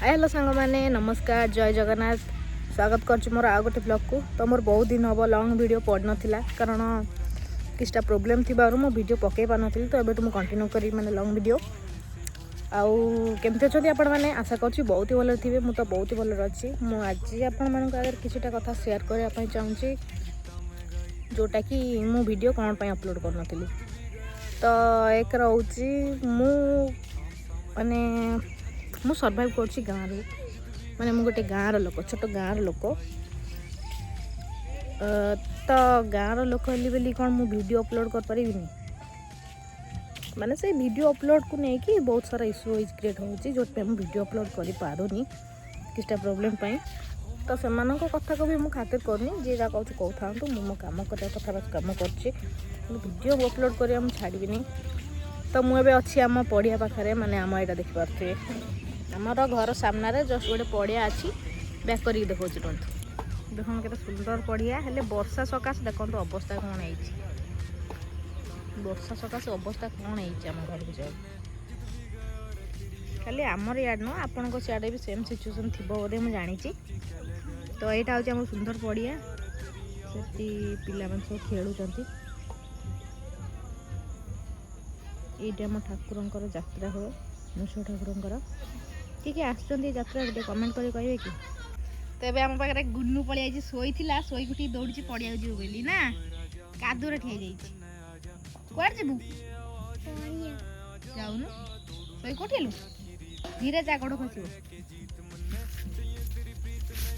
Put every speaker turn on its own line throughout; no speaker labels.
Hi hello सांग मैंने नमस्कार जय जगन्नाथ स्वागत कर मोर आउ गोटे ब्लॉग को। तो मोर बहुत दिन हम लंग वीडियो पड़ नाला कारण किछटा प्रोब्लेम थी मो वीडियो पकई पार नी। तो ये मुझे कंटिन्यू करी मैंने लंग वीडियो आउ केमती अच्छा आपण मैंने आशा कर बहुत ही भल थे। मुझे तो बहुत ही भल अच्छी मुझे आपण मान आगे किसी कथा सेयार करने चाहूँगी जोटा कि मु वीडियो कौन पर अपलोड कर नी। तो एक रोचे माने मु सर्वाइव कर गाँव माने मु गोटे गाँव लोक छोट गाँव लोक। तो गाँव लोक हेली बोली कौन मु वीडियो अपलोड कर पारि माने से वीडियो अपलोड को लेकिन बहुत सारा इश्यू क्रिएट होची जो पे वीडियो अपलोड करि पारुनी किछटा प्रोब्लेम पाई। तो से कथा को भी मुझे खातिर करनी जी जहाँ कहूँ कौ था मो कम कर कथा बस कम कर अपलोड कर छाड़बी। तो मुझे अच्छी आम पड़िया पाखे माने आम यहाँ देखिपे आमर घर सामने जस्ट गोटे पड़िया अच्छी बैक कर देखो देखो के सुंदर पड़िया हेले वर्षा सकाशे देखो अवस्था कौन है वर्षा सकाशे अवस्था कौन है घर को जाओ खाली आमर याड न आपण सियाड़े भी सेम सिचुएसन थी बोधे मुझे जानी। तो यहाँ हूँ आम सुंदर पड़िया से पिला सब खेलुं ये आम ठाकुर यात्रा हुए मुछ ठाकुर किए आसुँच यात्रा गोटे कमेंट कर कहे कि। तो ये आम पाखे गुन्नू पड़िया शोई उठी दौड़ी पड़िया जीव बोली ना कादुरे ठिया कौन जीवु जाऊन शोई कौटी धीरे जा गोड़ खस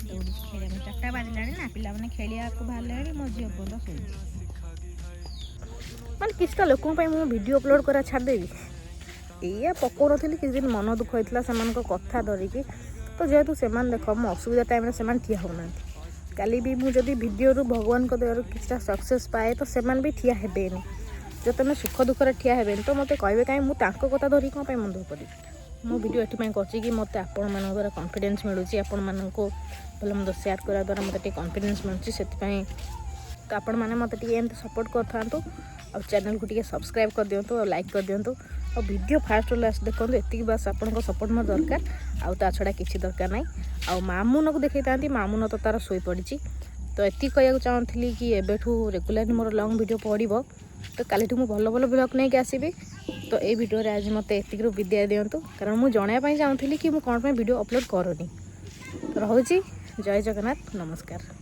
दौड़ी खेल 4टा बाजिला ना पिला मैंने खेलिया को बाहर मो झील पर्यटन शोई मैंने किसी लोक वीडियो अपलोड करा छाड़देवी ये पकौ नी किसी दिन मन दुख होता से कथा धरिकी। तो जेहेतु से देख मो असुविधा टाइम से ठिया होना काली भी मुझे वीडियो भगवान को दया किसी सक्सेस पाए तो से भी ठिया हेबेनी जो तुम सुख दुख ठिया हेबेनी। तो मत कहे कहीं मुझे कथा धरी कौन मन दुख करी मो वीडियो ये कर मत आपण मान द्वारा कॉन्फिडेंस मिलूँ आपण मान भल मंद सेयार करा द्वारा मत कॉन्फिडेंस मिलूँ से। तो आपण मैंने मत सपोर्ट कर था और चैनल को टी सब्सक्राइब कर दिंतु और लाइक कर दिंतु और वीडियो फास्ट लास्ट देखो ये बस आपण सपोर्ट मोर दरकार आउ ता छड़ा किसी दरकार ना। आ मामुन को देखी था मामुन तो तार शोई पड़ी। तो ये कहूँ चाहूँगी कि एबेठू रेगुलर मोर लंग वीडियो पड़ो तो काली मुझे भल भल ब्लॉग नहीं आसबि। तो ये वीडियो आज मत एतिक विदाय दिंतु कारण मुझे जनवाई चाहूँगी कि मुझे कौन वीडियो अपलोड करूनी। तो रोची जय जगन्नाथ नमस्कार।